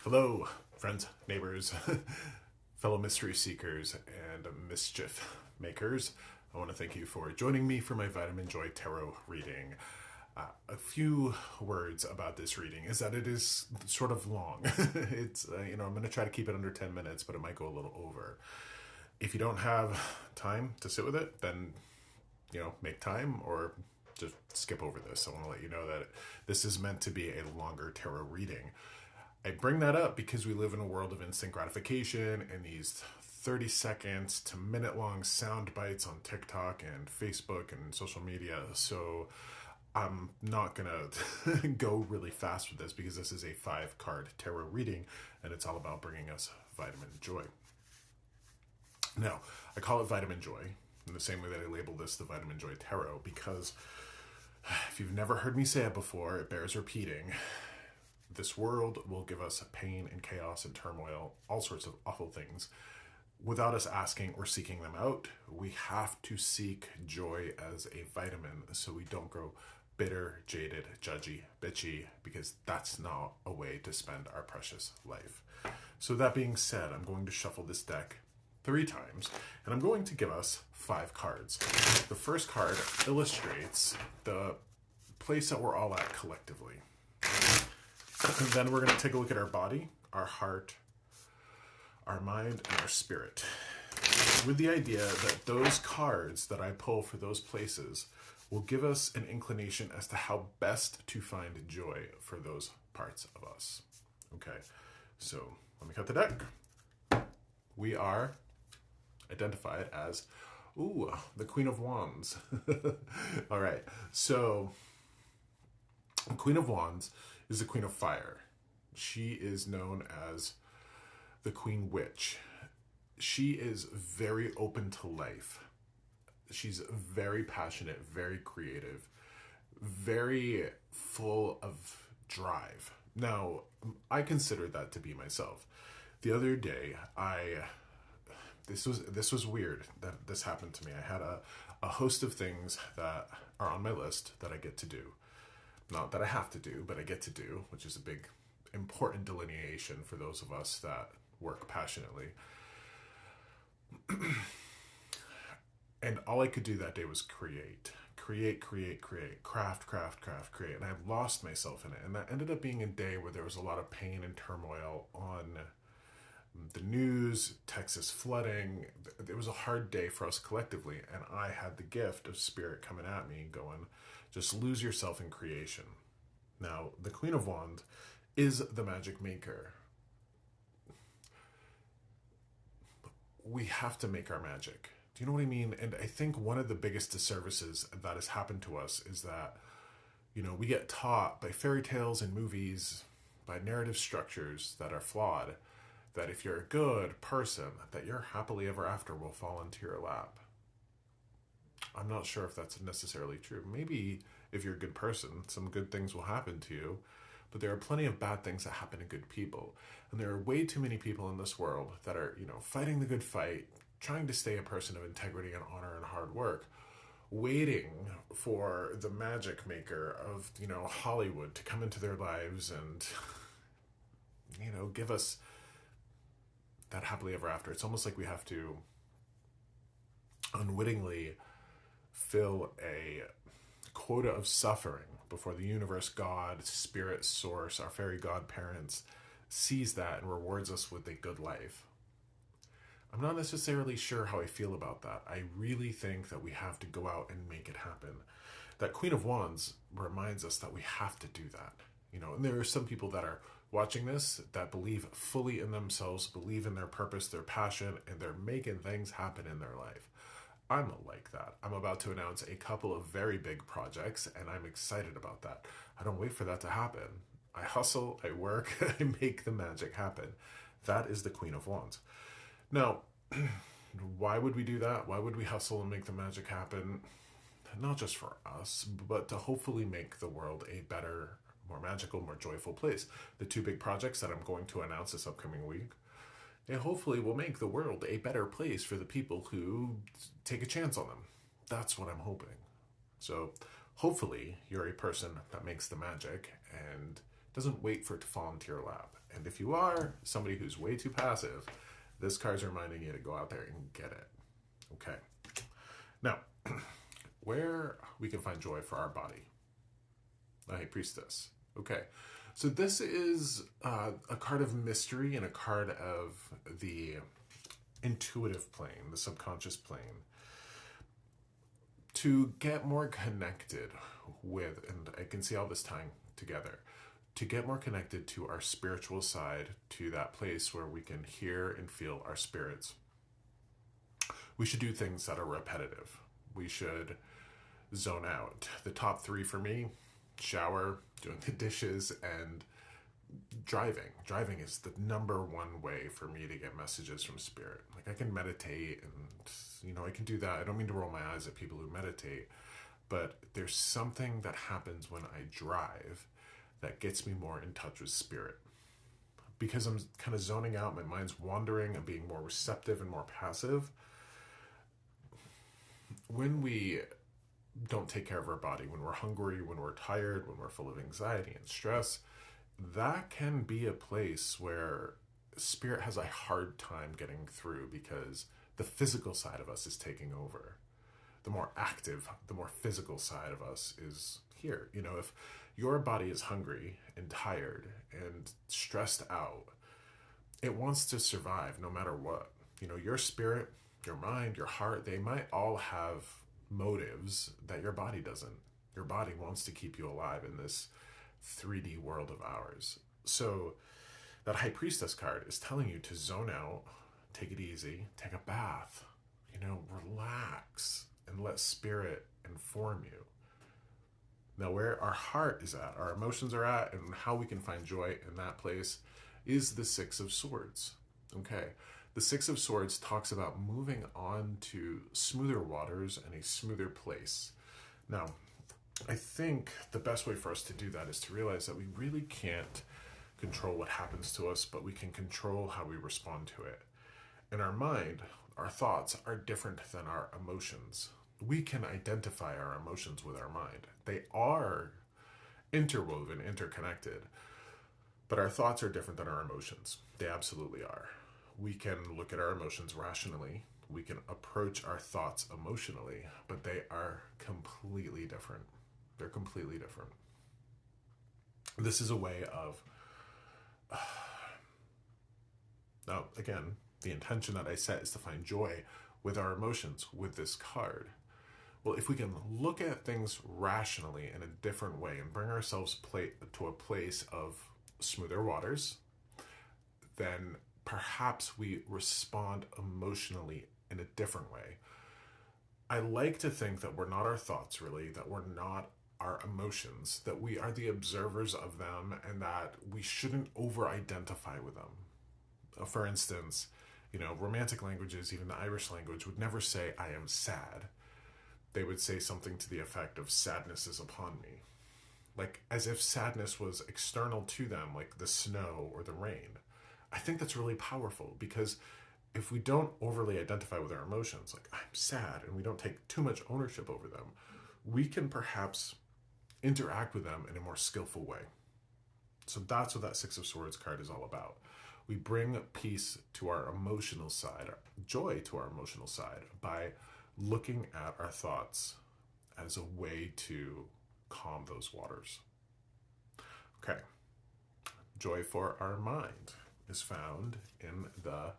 Hello, friends, neighbors, fellow mystery seekers, and mischief makers. I want to thank you for joining me for my Vitamin Joy Tarot reading. A few words about this reading is that it is sort of long. I'm going to try to keep it under 10 minutes, but it might go a little over. If you don't have time to sit with it, then, make time or just skip over this. I want to let you know that this is meant to be a longer tarot reading. I bring that up because we live in a world of instant gratification and these 30 seconds to minute long sound bites on TikTok and Facebook and social media. So I'm not going to go really fast with this because this is a 5-card tarot reading and it's all about bringing us vitamin joy. Now, I call it Vitamin Joy in the same way that I label this the Vitamin Joy Tarot because if you've never heard me say it before, it bears repeating. This world will give us pain and chaos and turmoil, all sorts of awful things, without us asking or seeking them out. We have to seek joy as a vitamin so we don't grow bitter, jaded, judgy, bitchy, because that's not a way to spend our precious life. So that being said, I'm going to shuffle this deck 3 times, and I'm going to give us 5 cards. The first card illustrates the place that we're all at collectively. And then we're going to take a look at our body, our heart, our mind, and our spirit. With the idea that those cards that I pull for those places will give us an inclination as to how best to find joy for those parts of us. Okay, so let me cut the deck. We are identified as, the Queen of Wands. All right, so the Queen of Wands is the Queen of Fire. She is known as the Queen Witch. She is very open to life. She's very passionate, very creative, very full of drive. Now, I consider that to be myself. The other day, this was weird that this happened to me. I had a host of things that are on my list that I get to do. Not that I have to do, but I get to do, which is a big, important delineation for those of us that work passionately. And all I could do that day was create, craft, create. And I lost myself in it. And that ended up being a day where there was a lot of pain and turmoil on the news, Texas flooding. It was a hard day for us collectively. And I had the gift of spirit coming at me going, just lose yourself in creation. Now, the Queen of Wands is the magic maker. We have to make our magic. Do you know what I mean? And I think one of the biggest disservices that has happened to us is that, we get taught by fairy tales and movies, by narrative structures that are flawed, that if you're a good person, that your happily ever after will fall into your lap. I'm not sure if that's necessarily true. Maybe if you're a good person, some good things will happen to you, but there are plenty of bad things that happen to good people. And there are way too many people in this world that are, fighting the good fight, trying to stay a person of integrity and honor and hard work, waiting for the magic maker of, Hollywood to come into their lives and, give us that happily ever after. It's almost like we have to unwittingly fill a quota of suffering before the universe, God, spirit, source, our fairy godparents sees that and rewards us with a good life. I'm not necessarily sure how I feel about that. I really think that we have to go out and make it happen. That Queen of Wands reminds us that we have to do that. And there are some people that are watching this that believe fully in themselves, believe in their purpose, their passion, and they're making things happen in their life. I'm not like that. I'm about to announce a couple of very big projects, and I'm excited about that. I don't wait for that to happen. I hustle, I work, I make the magic happen. That is the Queen of Wands. Now, why would we do that? Why would we hustle and make the magic happen? Not just for us, but to hopefully make the world a better, more magical, more joyful place. The 2 big projects that I'm going to announce this upcoming week, they hopefully will make the world a better place for the people who take a chance on them. That's what I'm hoping. So hopefully you're a person that makes the magic and doesn't wait for it to fall into your lap. And if you are somebody who's way too passive, this card's reminding you to go out there and get it. Okay. Now, where we can find joy for our body. The High Priestess. Okay. So this is a card of mystery and a card of the intuitive plane, the subconscious plane. To get more connected with, and I can see all this tying together, to get more connected to our spiritual side, to that place where we can hear and feel our spirits, we should do things that are repetitive. We should zone out. The top three for me: shower, doing the dishes, and driving. Driving is the number one way for me to get messages from spirit. Like, I can meditate and, I can do that. I don't mean to roll my eyes at people who meditate, but there's something that happens when I drive that gets me more in touch with spirit. Because I'm kind of zoning out, my mind's wandering, I'm being more receptive and more passive. When we don't take care of our body, when we're hungry, when we're tired, when we're full of anxiety and stress, that can be a place where spirit has a hard time getting through because the physical side of us is taking over. The more active, the more physical side of us is here. If your body is hungry and tired and stressed out, it wants to survive no matter what. Your spirit, your mind, your heart, they might all have motives that your body doesn't. Your body wants to keep you alive in this 3D world of ours. So that High Priestess card is telling you to zone out, take it easy, take a bath, relax, and let spirit inform you. Now, where our heart is at, our emotions are at, and how we can find joy in that place is the Six of Swords. Okay. The Six of Swords talks about moving on to smoother waters and a smoother place. Now, I think the best way for us to do that is to realize that we really can't control what happens to us, but we can control how we respond to it. In our mind, our thoughts are different than our emotions. We can identify our emotions with our mind. They are interwoven, interconnected, but our thoughts are different than our emotions. They absolutely are. We can look at our emotions rationally. We can approach our thoughts emotionally, but they are completely different. They're completely different. This is a way of, now again, the intention that I set is to find joy with our emotions with this card. Well, if we can look at things rationally in a different way and bring ourselves to a place of smoother waters, then perhaps we respond emotionally in a different way. I like to think that we're not our thoughts, really, that we're not our emotions, that we are the observers of them, and that we shouldn't over-identify with them. For instance, romantic languages, even the Irish language, would never say, I am sad. They would say something to the effect of, sadness is upon me. Like, as if sadness was external to them, like the snow or the rain. I think that's really powerful, because if we don't overly identify with our emotions, like I'm sad, and we don't take too much ownership over them, we can perhaps interact with them in a more skillful way. So that's what that Six of Swords card is all about. We bring peace to our emotional side, joy to our emotional side, by looking at our thoughts as a way to calm those waters. Okay. Joy for our mind is found in the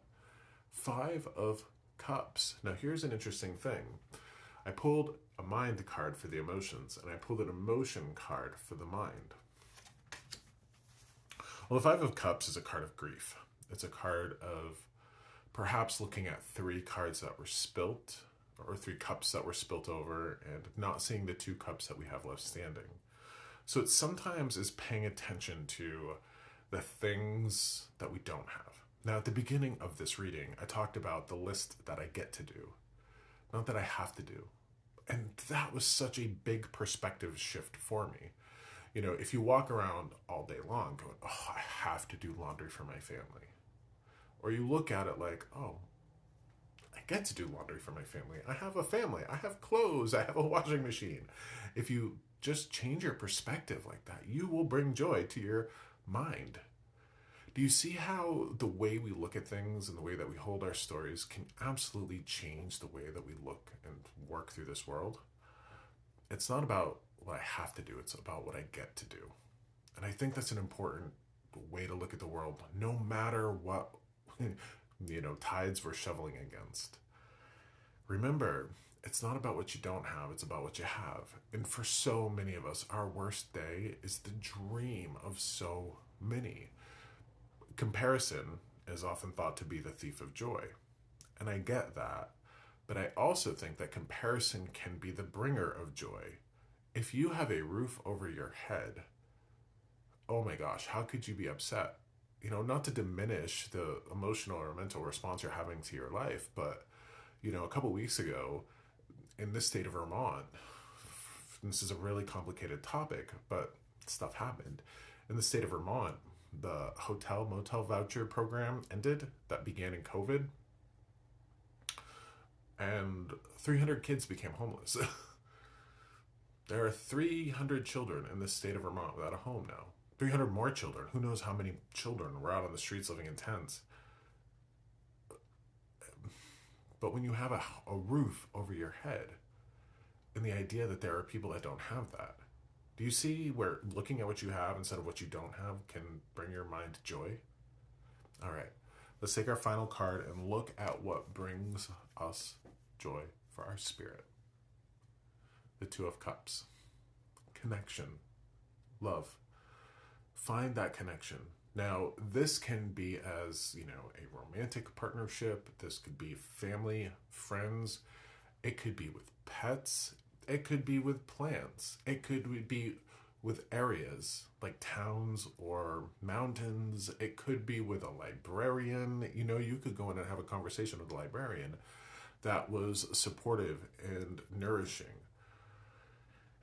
Five of Cups. Now, here's an interesting thing. I pulled a mind card for the emotions, and I pulled an emotion card for the mind. Well, the Five of Cups is a card of grief. It's a card of perhaps looking at three cards that were spilt, or three cups that were spilt over, and not seeing the two cups that we have left standing. So it sometimes is paying attention to the things that we don't have. Now, at the beginning of this reading, I talked about the list that I get to do, not that I have to do. And that was such a big perspective shift for me. If you walk around all day long going, oh, I have to do laundry for my family. Or you look at it like, oh, I get to do laundry for my family. I have a family. I have clothes. I have a washing machine. If you just change your perspective like that, you will bring joy to your mind. Do you see how the way we look at things and the way that we hold our stories can absolutely change the way that we look and work through this world? It's not about what I have to do, it's about what I get to do. And I think that's an important way to look at the world, no matter what, tides we're shoveling against. Remember, it's not about what you don't have, it's about what you have. And for so many of us, our worst day is the dream of so many. Comparison is often thought to be the thief of joy. And I get that. But I also think that comparison can be the bringer of joy. If you have a roof over your head, oh my gosh, how could you be upset? Not to diminish the emotional or mental response you're having to your life, but, a couple weeks ago in this state of Vermont, this is a really complicated topic, but stuff happened. In the state of Vermont, the hotel motel voucher program ended that began in COVID, and 300 kids became homeless. There are 300 children in the state of Vermont without a home now. 300 more children. Who knows how many children were out on the streets living in tents. But when you have a roof over your head, and the idea that there are people that don't have that, do you see where looking at what you have instead of what you don't have can bring your mind joy? All right, let's take our final card and look at what brings us joy for our spirit. The Two of Cups. Connection. Love. Find that connection. Now, this can be as, a romantic partnership. This could be family, friends. It could be with pets. It could be with plants. It could be with areas like towns or mountains. It could be with a librarian. You could go in and have a conversation with a librarian that was supportive and nourishing.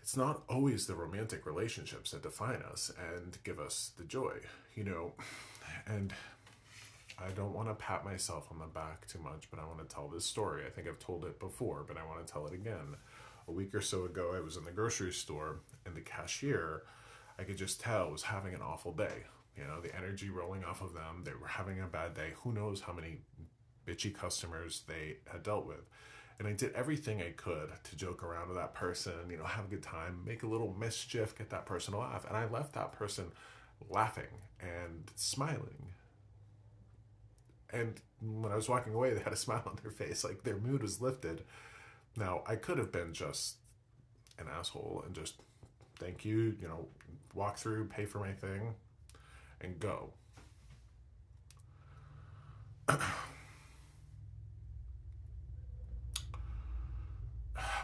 It's not always the romantic relationships that define us and give us the joy, and I don't want to pat myself on the back too much, but I want to tell this story. I think I've told it before, but I want to tell it again. A week or so ago, I was in the grocery store, and the cashier, I could just tell, was having an awful day. The energy rolling off of them. They were having a bad day. Who knows how many bitchy customers they had dealt with. And I did everything I could to joke around with that person, have a good time, make a little mischief, get that person to laugh. And I left that person laughing and smiling. And when I was walking away, they had a smile on their face, like their mood was lifted. Now, I could have been just an asshole and just, thank you, walk through, pay for my thing, and go.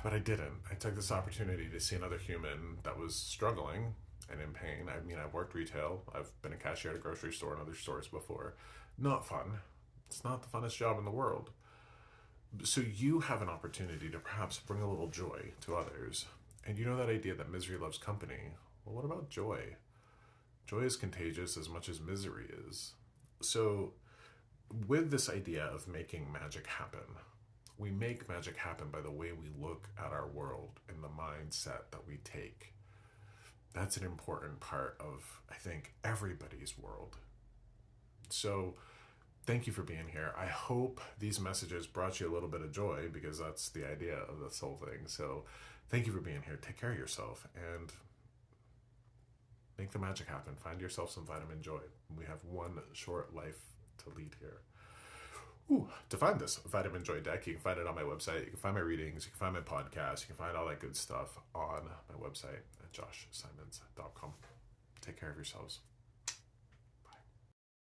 But I didn't. I took this opportunity to see another human that was struggling and in pain. I've worked retail. I've been a cashier at a grocery store and other stores before. Not fun. It's not the funnest job in the world. So you have an opportunity to perhaps bring a little joy to others. And that idea that misery loves company. Well, what about joy? Joy is contagious as much as misery is. So with this idea of making magic happen, we make magic happen by the way we look at our world and the mindset that we take. That's an important part of, I think, everybody's world. So thank you for being here. I hope these messages brought you a little bit of joy, because that's the idea of this whole thing. So thank you for being here. Take care of yourself and make the magic happen. Find yourself some vitamin joy. We have one short life to lead here. To find this Vitamin Joy deck, you can find it on my website. You can find my readings. You can find my podcast. You can find all that good stuff on my website at joshsimons.com. Take care of yourselves.